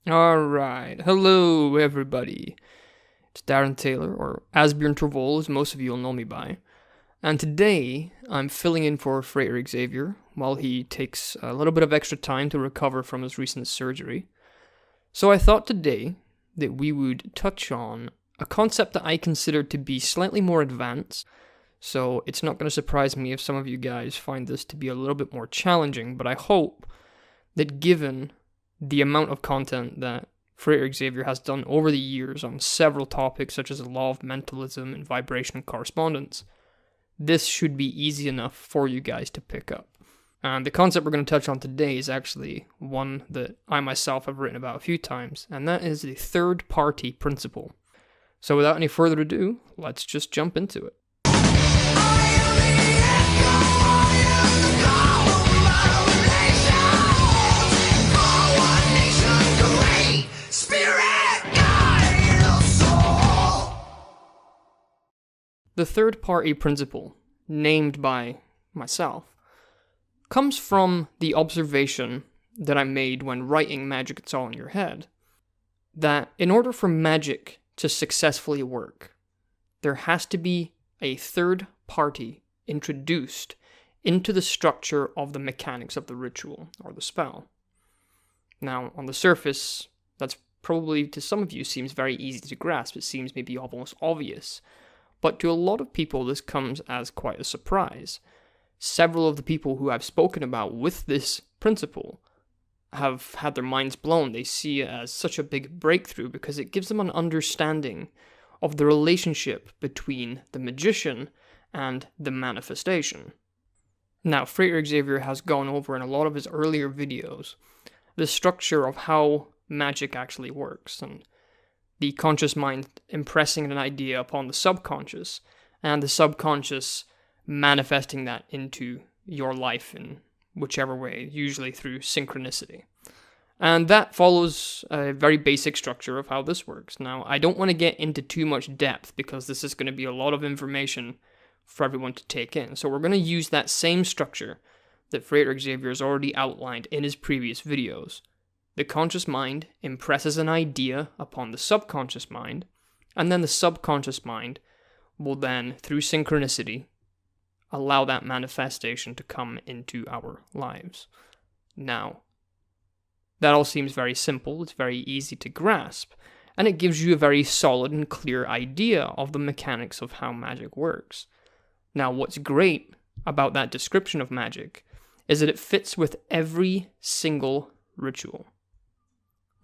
Alright, hello everybody. It's Darren Taylor, or Asbjorn Torvol as most of you will know me by. And today, I'm filling in for Frater Xavier while he takes a little bit of extra time to recover from his recent surgery. So I thought today that we would touch on a concept that I consider to be slightly more advanced. So it's not going to surprise me if some of you guys find this to be a little bit more challenging, but I hope that given the amount of content that Frater Xavier has done over the years on several topics such as the law of mentalism and vibration correspondence, this should be easy enough for you guys to pick up. And the concept we're going to touch on today is actually one that I myself have written about a few times, and that is the third-party principle. So without any further ado, let's just jump into it. The third-party principle, named by myself, comes from the observation that I made when writing Magick, It's All in Your Head, that in order for magic to successfully work, there has to be a third party introduced into the structure of the mechanics of the ritual or the spell. Now, on the surface, that's probably to some of you seems very easy to grasp. It seems maybe almost obvious. But to a lot of people, this comes as quite a surprise. Several of the people who I've spoken about with this principle have had their minds blown. They see it as such a big breakthrough because it gives them an understanding of the relationship between the magician and the manifestation. Now, Frater Xavier has gone over in a lot of his earlier videos the structure of how magic actually works, and the conscious mind impressing an idea upon the subconscious, and the subconscious manifesting that into your life in whichever way, usually through synchronicity. And that follows a very basic structure of how this works. Now, I don't want to get into too much depth because this is going to be a lot of information for everyone to take in. So we're going to use that same structure that Frater Xavier has already outlined in his previous videos. The conscious mind impresses an idea upon the subconscious mind, and then the subconscious mind will then, through synchronicity, allow that manifestation to come into our lives. Now, that all seems very simple, it's very easy to grasp, and it gives you a very solid and clear idea of the mechanics of how magic works. Now, what's great about that description of magic is that it fits with every single ritual.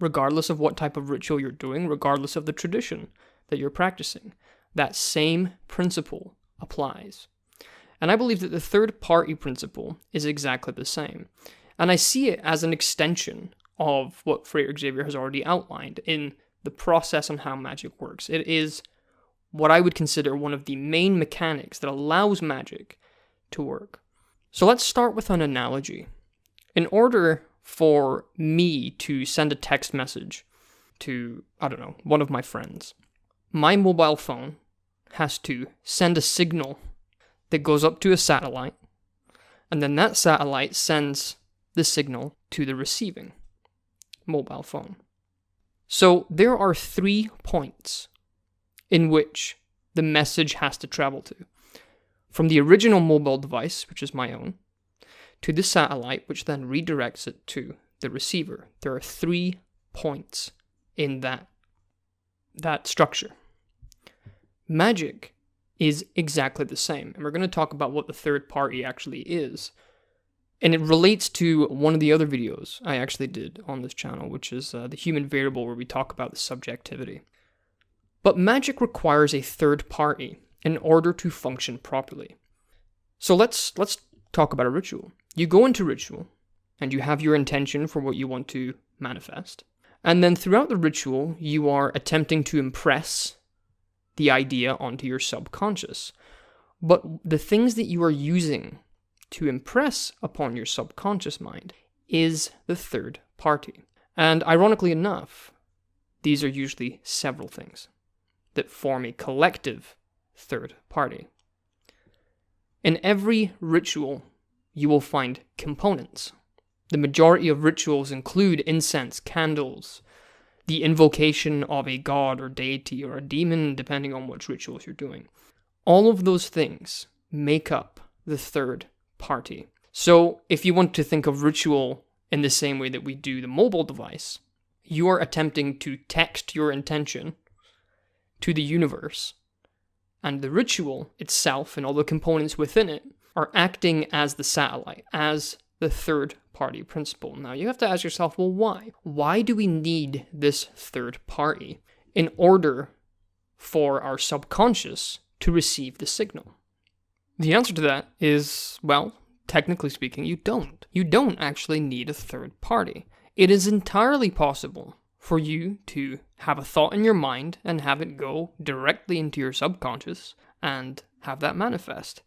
Regardless of what type of ritual you're doing, regardless of the tradition that you're practicing, that same principle applies. And I believe that the third-party principle is exactly the same. And I see it as an extension of what Frater Xavier has already outlined in the process on how magic works. It is what I would consider one of the main mechanics that allows magic to work. So let's start with an analogy. In order for me to send a text message to, one of my friends, my mobile phone has to send a signal that goes up to a satellite, and then that satellite sends the signal to the receiving mobile phone. So there are 3 points in which the message has to travel to. From the original mobile device, which is my own, to the satellite, which then redirects it to the receiver. There are 3 points in that structure. Magic is exactly the same, and we're going to talk about what the third party actually is. And it relates to one of the other videos I actually did on this channel, which is the human variable, where we talk about the subjectivity. But magic requires a third party in order to function properly. So let's talk about a ritual. You go into ritual, and you have your intention for what you want to manifest. And then throughout the ritual, you are attempting to impress the idea onto your subconscious. But the things that you are using to impress upon your subconscious mind is the third party. And ironically enough, these are usually several things that form a collective third party. In every ritual, you will find components. The majority of rituals include incense, candles, the invocation of a god or deity or a demon, depending on which rituals you're doing. All of those things make up the third party. So if you want to think of ritual in the same way that we do the mobile device, you are attempting to text your intention to the universe, and the ritual itself and all the components within it are acting as the satellite, as the third party principle. Now you have to ask yourself, well, why? Why do we need this third party in order for our subconscious to receive the signal? The answer to that is, well, technically speaking, you don't. You don't actually need a third party. It is entirely possible for you to have a thought in your mind and have it go directly into your subconscious and have that manifest.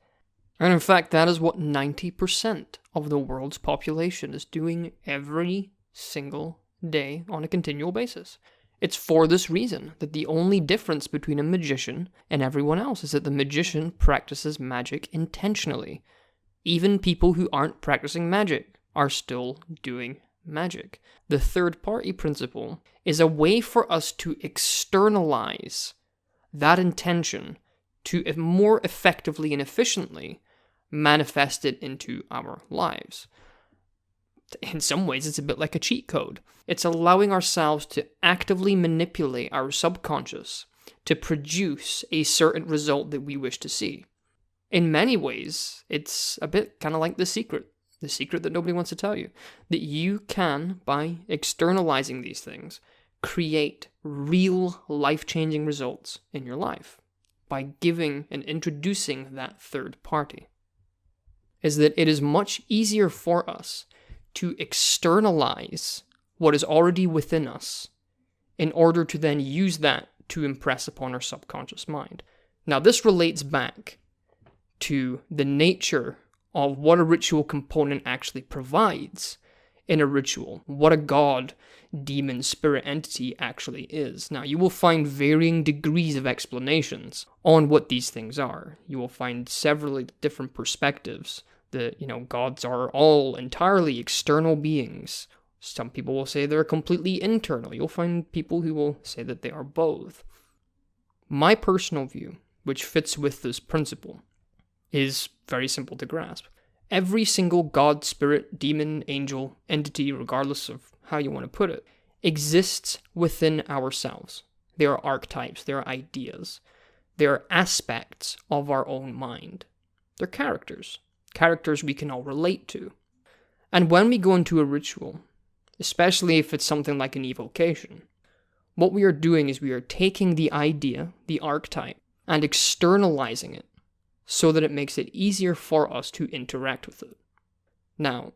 And in fact, that is what 90% of the world's population is doing every single day on a continual basis. It's for this reason that the only difference between a magician and everyone else is that the magician practices magic intentionally. Even people who aren't practicing magic are still doing magic. The third party principle is a way for us to externalize that intention to more effectively and efficiently manifest it into our lives. In some ways, it's a bit like a cheat code. It's allowing ourselves to actively manipulate our subconscious to produce a certain result that we wish to see. In many ways, it's a bit kind of like the secret that nobody wants to tell you, that you can, by externalizing these things, create real life-changing results in your life by giving and introducing that third party. Is that it is much easier for us to externalize what is already within us in order to then use that to impress upon our subconscious mind. Now, this relates back to the nature of what a ritual component actually provides in a ritual, what a god, demon, spirit entity actually is. Now, you will find varying degrees of explanations on what these things are. You will find several different perspectives that, gods are all entirely external beings. Some people will say they're completely internal. You'll find people who will say that they are both. My personal view, which fits with this principle, is very simple to grasp. Every single god, spirit, demon, angel, entity, regardless of how you want to put it, exists within ourselves. They are archetypes, they are ideas, they are aspects of our own mind. They're characters we can all relate to. And when we go into a ritual, especially if it's something like an evocation, what we are doing is we are taking the idea, the archetype, and externalizing it so that it makes it easier for us to interact with it. Now,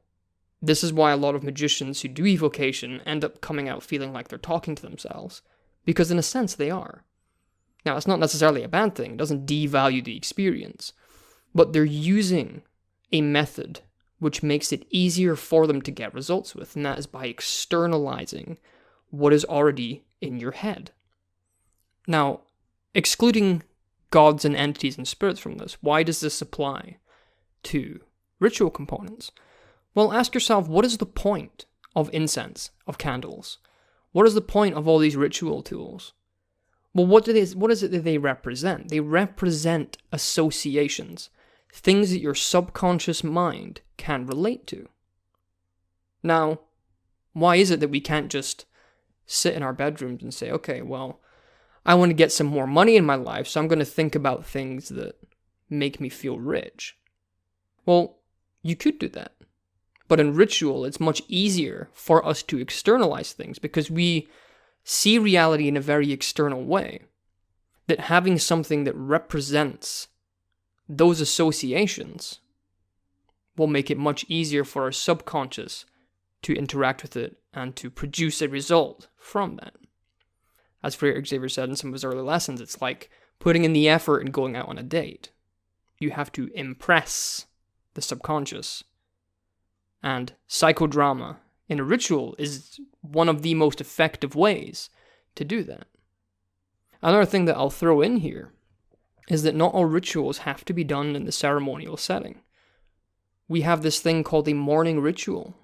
this is why a lot of magicians who do evocation end up coming out feeling like they're talking to themselves, because in a sense they are. Now, it's not necessarily a bad thing, it doesn't devalue the experience, but they're using a method which makes it easier for them to get results with, and that is by externalizing what is already in your head. Now, excluding gods and entities and spirits from this, why does this apply to ritual components? Well, ask yourself, what is the point of incense, of candles? What is the point of all these ritual tools? Well, what is it that they represent? They represent associations, things that your subconscious mind can relate to. Now, why is it that we can't just sit in our bedrooms and say, okay, well, I want to get some more money in my life, so I'm going to think about things that make me feel rich? Well, you could do that. But in ritual, it's much easier for us to externalize things because we see reality in a very external way. That having something that represents those associations will make it much easier for our subconscious to interact with it and to produce a result from that. As Frater Xavier said in some of his early lessons, it's like putting in the effort and going out on a date. You have to impress the subconscious. And psychodrama in a ritual is one of the most effective ways to do that. Another thing that I'll throw in here is that not all rituals have to be done in the ceremonial setting. We have this thing called a morning ritual.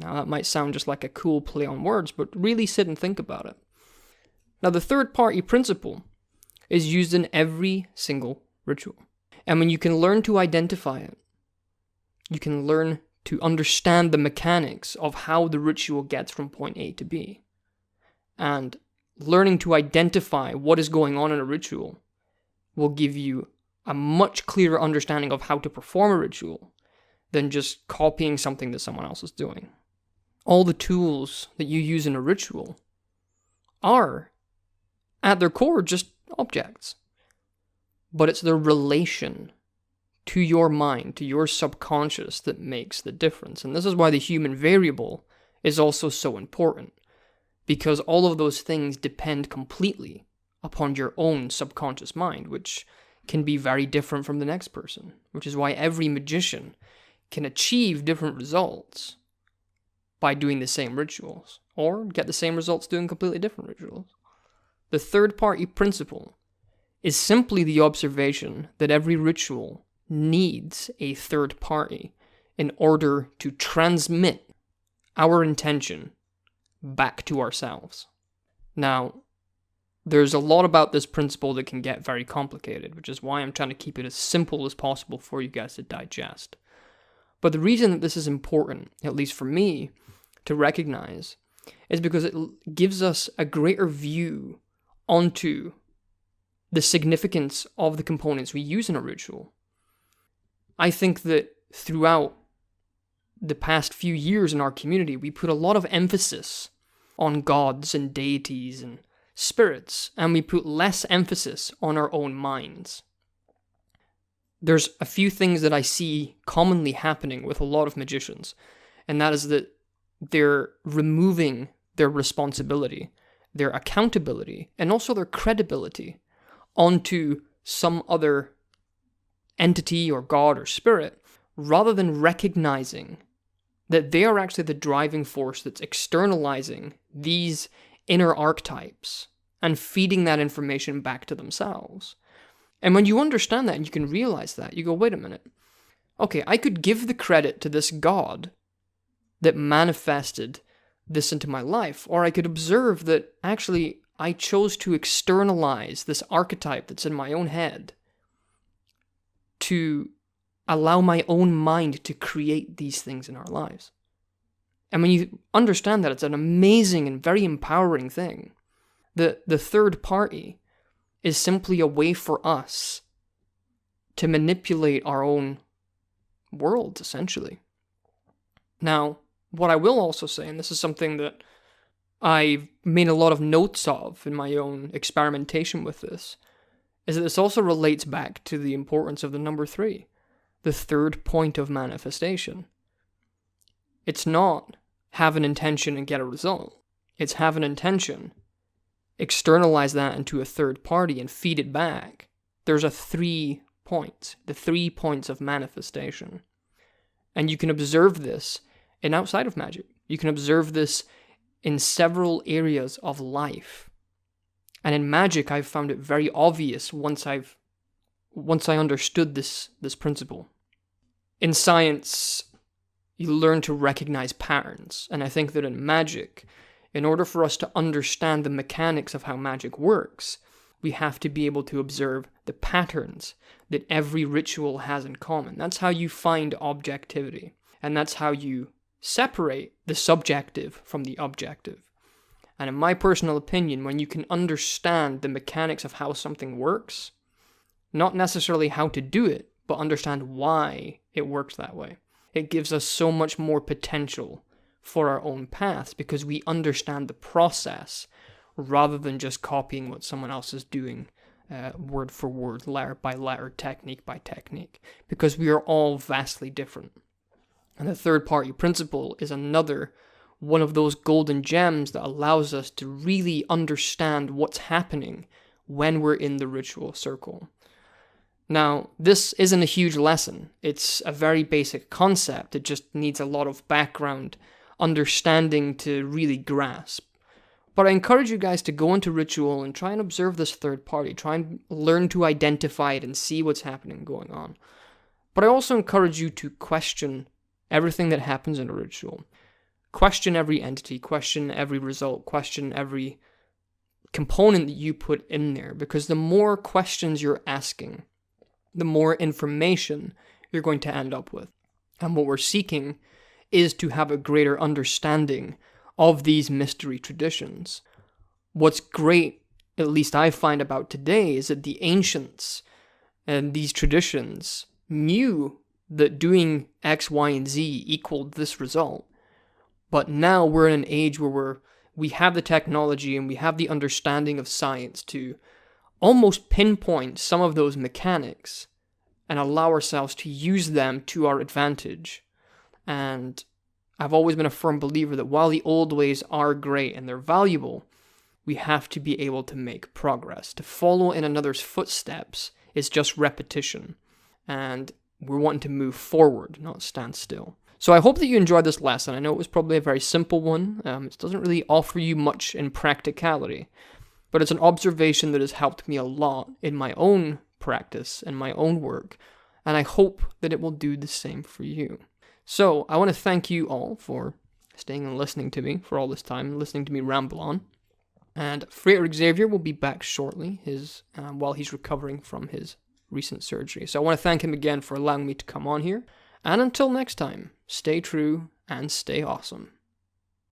Now, that might sound just like a cool play on words, but really sit and think about it. Now, the third-party principle is used in every single ritual. And when you can learn to identify it, you can learn to understand the mechanics of how the ritual gets from point A to B. And learning to identify what is going on in a ritual will give you a much clearer understanding of how to perform a ritual than just copying something that someone else is doing. All the tools that you use in a ritual are, at their core, just objects. But it's the relation to your mind, to your subconscious, that makes the difference. And this is why the human variable is also so important, because all of those things depend completely upon your own subconscious mind, which can be very different from the next person, which is why every magician can achieve different results by doing the same rituals, or get the same results doing completely different rituals. The third-party principle is simply the observation that every ritual needs a third party in order to transmit our intention back to ourselves. Now, there's a lot about this principle that can get very complicated, which is why I'm trying to keep it as simple as possible for you guys to digest. But the reason that this is important, at least for me, to recognize, is because it gives us a greater view onto the significance of the components we use in a ritual. I think that throughout the past few years in our community, we put a lot of emphasis on gods and deities and spirits, and we put less emphasis on our own minds. There's a few things that I see commonly happening with a lot of magicians, and that is that they're removing their responsibility, their accountability, and also their credibility onto some other entity or god or spirit, rather than recognizing that they are actually the driving force that's externalizing these inner archetypes and feeding that information back to themselves. And when you understand that and you can realize that, you go, wait a minute. Okay, I could give the credit to this god that manifested this into my life, or I could observe that actually I chose to externalize this archetype that's in my own head to allow my own mind to create these things in our lives. And when you understand that, it's an amazing and very empowering thing. The third party is simply a way for us to manipulate our own world, essentially. Now, what I will also say, and this is something that I've made a lot of notes of in my own experimentation with this, is that this also relates back to the importance of the number 3, the third point of manifestation. It's not have an intention and get a result. It's have an intention, externalize that into a third party and feed it back. There's a 3 points, the 3 points of manifestation. And you can observe this in outside of magic. You can observe this in several areas of life. And in magic, I've found it very obvious once I understood this principle. In science, you learn to recognize patterns. And I think that in magic, in order for us to understand the mechanics of how magic works, we have to be able to observe the patterns that every ritual has in common. That's how you find objectivity. And that's how you separate the subjective from the objective. And in my personal opinion, when you can understand the mechanics of how something works, not necessarily how to do it, but understand why it works that way, it gives us so much more potential for our own paths because we understand the process rather than just copying what someone else is doing word for word, letter by letter, technique by technique, because we are all vastly different. And the third-party principle is another one of those golden gems that allows us to really understand what's happening when we're in the ritual circle. Now, this isn't a huge lesson. It's a very basic concept. It just needs a lot of background understanding to really grasp. But I encourage you guys to go into ritual and try and observe this third party. Try and learn to identify it and see what's happening going on. But I also encourage you to question everything that happens in a ritual. question every entity, question every result, question every component that you put in there, because the more questions you're asking, the more information you're going to end up with. And what we're seeking is to have a greater understanding of these mystery traditions. What's great, at least I find about today, is that the ancients and these traditions knew that doing X, Y, and Z equaled this result. But now we're in an age where we have the technology and we have the understanding of science to almost pinpoint some of those mechanics and allow ourselves to use them to our advantage. And I've always been a firm believer that while the old ways are great and they're valuable, we have to be able to make progress. To follow in another's footsteps is just repetition. And we're wanting to move forward, not stand still. So I hope that you enjoyed this lesson. I know it was probably a very simple one. It doesn't really offer you much in practicality, but it's an observation that has helped me a lot in my own practice and my own work, and I hope that it will do the same for you. So I want to thank you all for staying and listening to me for all this time, listening to me ramble on. And Frater Xavier will be back shortly, while he's recovering from his recent surgery. So I want to thank him again for allowing me to come on here. And until next time, stay true and stay awesome.